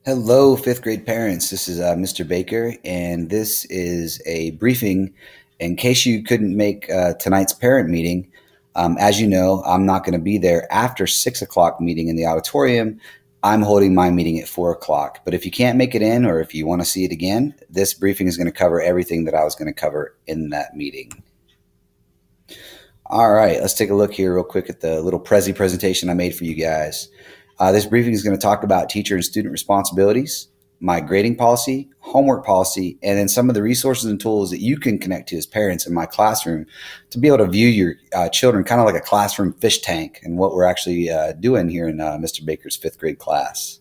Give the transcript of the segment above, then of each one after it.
Hello, fifth grade parents. This is Mr. Baker, and this is a briefing in case you couldn't make tonight's parent meeting. As you know, I'm not going to be there after 6 o'clock meeting in the auditorium. I'm holding my meeting at 4 o'clock. But if you can't make it in, or if you want to see it again, this briefing is going to cover everything that I was going to cover in that meeting. All right, let's take a look here real quick at the little presentation I made for you guys. This briefing is going to talk about teacher and student responsibilities, my grading policy, homework policy, and then some of the resources and tools that you can connect to as parents in my classroom to be able to view your children kind of like a classroom fish tank and what we're actually doing here in Mr. Baker's fifth grade class.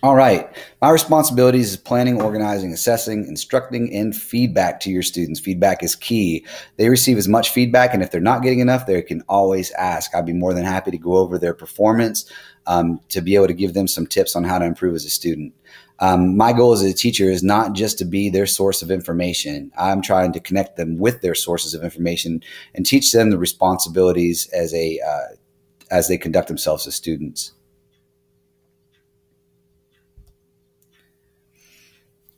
All right, my responsibilities is planning, organizing, assessing, instructing, and feedback to your students. Feedback is key. They receive as much feedback, and if they're not getting enough, they can always ask. I'd be more than happy to go over their performance to be able to give them some tips on how to improve as a student. My goal as a teacher is not just to be their source of information. I'm trying to connect them with their sources of information and teach them the responsibilities as they conduct themselves as students.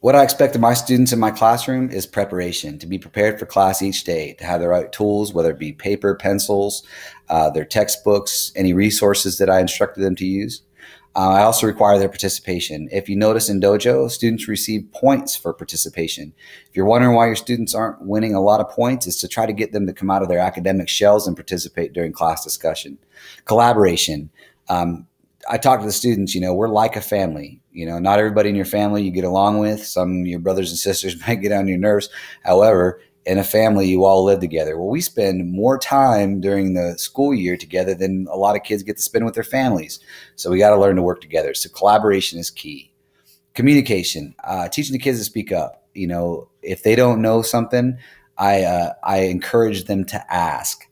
What I expect of my students in my classroom is preparation, to be prepared for class each day, to have the right tools, whether it be paper, pencils, their textbooks, any resources that I instructed them to use. I also require their participation. If you notice in Dojo, students receive points for participation. If you're wondering why your students aren't winning a lot of points, it's to try to get them to come out of their academic shells and participate during class discussion. Collaboration. I talk to the students, we're like a family. Not everybody in your family you get along with. Some of your brothers and sisters might get on your nerves. However, in a family, you all live together. Well, we spend more time during the school year together than a lot of kids get to spend with their families. So we got to learn to work together. So collaboration is key. Communication, teaching the kids to speak up. If they don't know something, I encourage them to ask.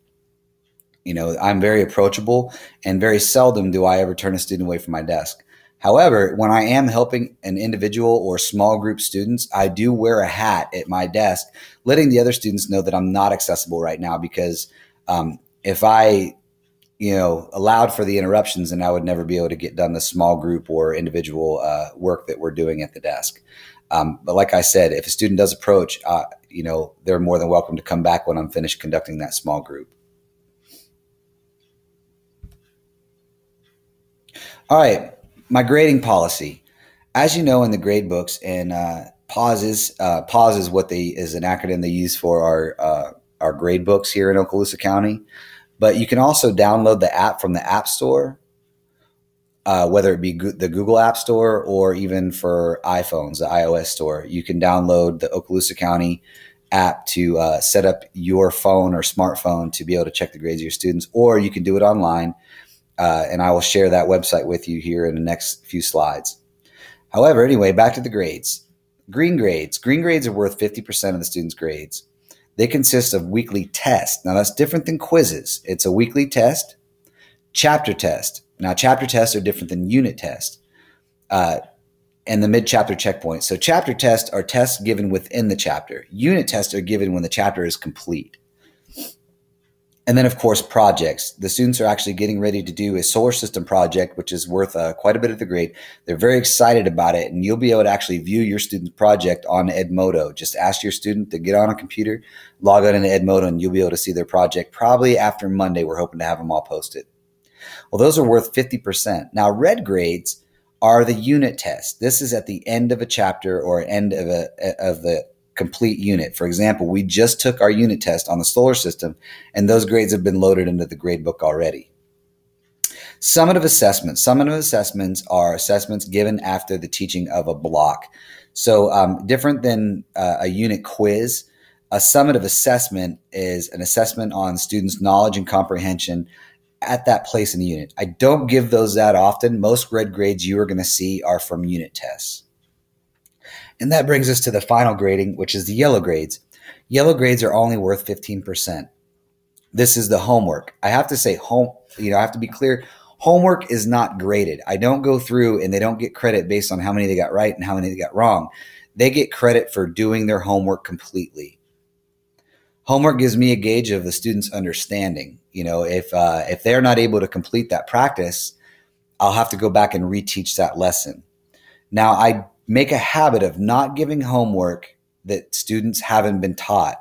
I'm very approachable, and very seldom do I ever turn a student away from my desk. However, when I am helping an individual or small group students, I do wear a hat at my desk, letting the other students know that I'm not accessible right now, because if I, allowed for the interruptions, then I would never be able to get done the small group or individual work that we're doing at the desk. But like I said, if a student does approach, they're more than welcome to come back when I'm finished conducting that small group. All right, my grading policy. As you know, in the grade books, and PAWS is what is an acronym they use for our grade books here in Okaloosa County. But you can also download the app from the App Store, whether it be the Google App Store or even for iPhones, the iOS store. You can download the Okaloosa County app to set up your phone or smartphone to be able to check the grades of your students, or you can do it online. And I will share that website with you here in the next few slides. However, anyway, back to the grades. Green grades. Green grades are worth 50% of the students' grades. They consist of weekly tests. Now, that's different than quizzes. It's a weekly test, chapter test. Now, chapter tests are different than unit tests, and the mid-chapter checkpoints. So chapter tests are tests given within the chapter. Unit tests are given when the chapter is complete. And then, of course, projects. The students are actually getting ready to do a solar system project, which is worth quite a bit of the grade. They're very excited about it, and you'll be able to actually view your student's project on Edmodo. Just ask your student to get on a computer, log on into Edmodo, and you'll be able to see their project probably after Monday. We're hoping to have them all posted. Well, those are worth 50%. Now, red grades are the unit tests. This is at the end of a chapter or end of the complete unit. For example, we just took our unit test on the solar system, and those grades have been loaded into the grade book already. Summative assessments. Summative assessments are assessments given after the teaching of a block. So different than a unit quiz, a summative assessment is an assessment on students' knowledge and comprehension at that place in the unit. I don't give those that often. Most red grades you are going to see are from unit tests. And that brings us to the final grading, which is the yellow grades. Yellow grades are only worth 15%. This is the homework. I have to say, I have to be clear. Homework is not graded. I don't go through and they don't get credit based on how many they got right and how many they got wrong. They get credit for doing their homework completely. Homework gives me a gauge of the student's understanding. If they're not able to complete that practice, I'll have to go back and reteach that lesson. Now, I make a habit of not giving homework that students haven't been taught,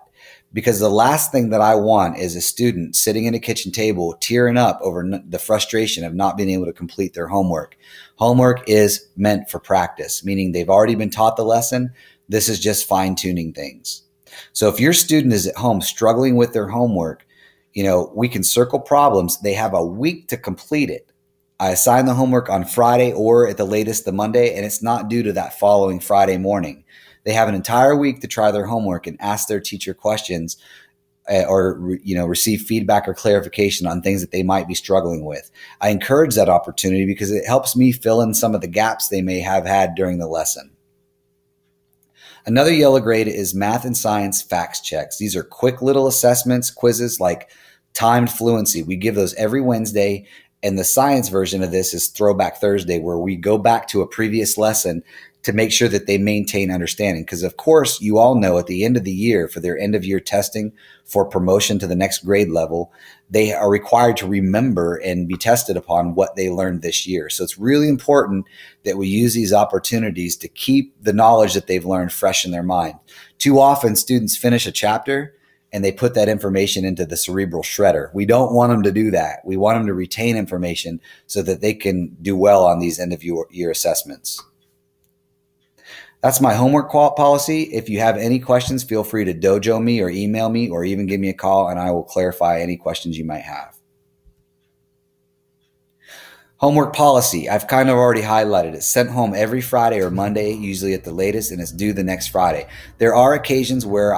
because the last thing that I want is a student sitting at a kitchen table tearing up over the frustration of not being able to complete their homework. Homework is meant for practice, meaning they've already been taught the lesson. This is just fine-tuning things. So if your student is at home struggling with their homework, we can circle problems. They have a week to complete it. I assign the homework on Friday or at the latest the Monday, and it's not due to that following Friday morning. They have an entire week to try their homework and ask their teacher questions or receive feedback or clarification on things that they might be struggling with. I encourage that opportunity because it helps me fill in some of the gaps they may have had during the lesson. Another yellow grade is math and science facts checks. These are quick little assessments, quizzes like timed fluency. We give those every Wednesday. And the science version of this is Throwback Thursday, where we go back to a previous lesson to make sure that they maintain understanding. Because, of course, you all know at the end of the year, for their end of year testing for promotion to the next grade level, they are required to remember and be tested upon what they learned this year. So it's really important that we use these opportunities to keep the knowledge that they've learned fresh in their mind. Too often, students finish a chapter and they put that information into the cerebral shredder. We don't want them to do that. We want them to retain information so that they can do well on these end of year assessments. That's my homework policy. If you have any questions, feel free to dojo me or email me or even give me a call, and I will clarify any questions you might have. Homework policy, I've kind of already highlighted it. Sent home every Friday or Monday, usually at the latest, and it's due the next Friday. There are occasions where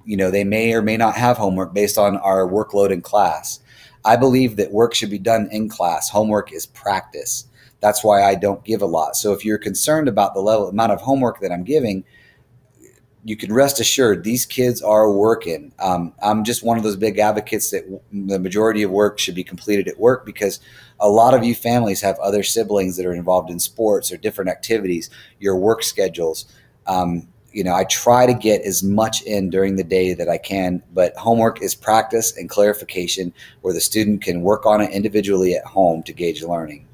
they may or may not have homework based on our workload in class. I believe that work should be done in class. Homework is practice. That's why I don't give a lot. So if you're concerned about the amount of homework that I'm giving, you can rest assured these kids are working. I'm just one of those big advocates that the majority of work should be completed at work, because a lot of you families have other siblings that are involved in sports or different activities, your work schedules. I try to get as much in during the day that I can, but homework is practice and clarification where the student can work on it individually at home to gauge learning.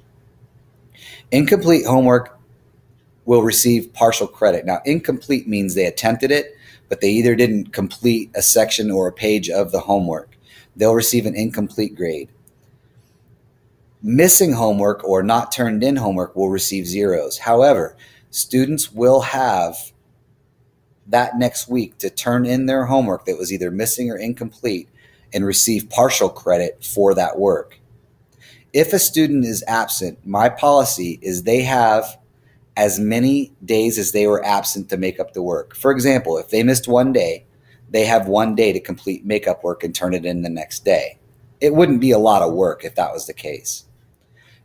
Incomplete homework will receive partial credit. Now, incomplete means they attempted it, but they either didn't complete a section or a page of the homework. They'll receive an incomplete grade. Missing homework or not turned in homework will receive zeros. However, students will have that next week to turn in their homework that was either missing or incomplete and receive partial credit for that work. If a student is absent, my policy is they have as many days as they were absent to make up the work. For example, if they missed one day, they have 1 day to complete makeup work and turn it in the next day. It wouldn't be a lot of work if that was the case.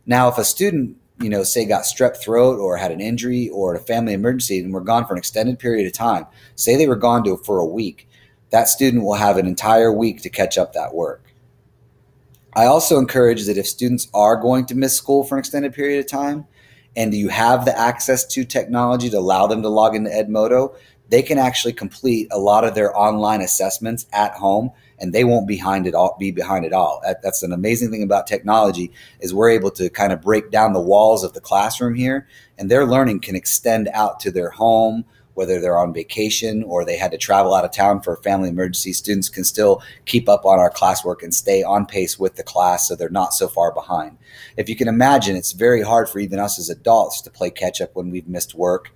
Now, if a student, say got strep throat or had an injury or a family emergency and were gone for an extended period of time, say they were gone for a week, that student will have an entire week to catch up that work. I also encourage that if students are going to miss school for an extended period of time, and you have the access to technology to allow them to log into Edmodo, they can actually complete a lot of their online assessments at home, and they won't be behind at all. That's an amazing thing about technology, is we're able to kind of break down the walls of the classroom here, and their learning can extend out to their home, whether they're on vacation or they had to travel out of town for a family emergency. Students can still keep up on our classwork and stay on pace with the class so they're not so far behind. If you can imagine, it's very hard for even us as adults to play catch up when we've missed work.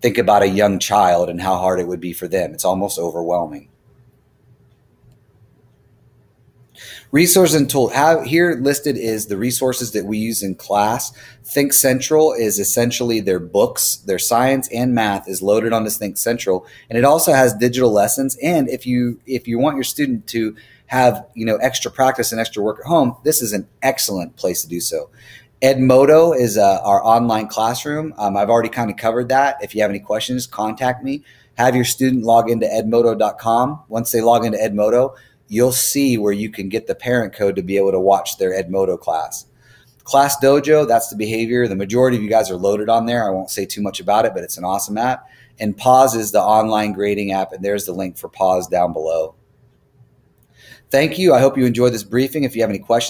Think about a young child and how hard it would be for them. It's almost overwhelming. Resources and tools. Here listed is the resources that we use in class. Think Central is essentially their books. Their science and math is loaded on this Think Central, and it also has digital lessons. And if you want your student to have extra practice and extra work at home, this is an excellent place to do so. Edmodo is our online classroom. I've already kind of covered that. If you have any questions, contact me. Have your student log into edmodo.com. Once they log into Edmodo, you'll see where you can get the parent code to be able to watch their Edmodo class. Class Dojo, that's the behavior. The majority of you guys are loaded on there. I won't say too much about it, but it's an awesome app. And Pause is the online grading app, and there's the link for Pause down below. Thank you. I hope you enjoyed this briefing. If you have any questions,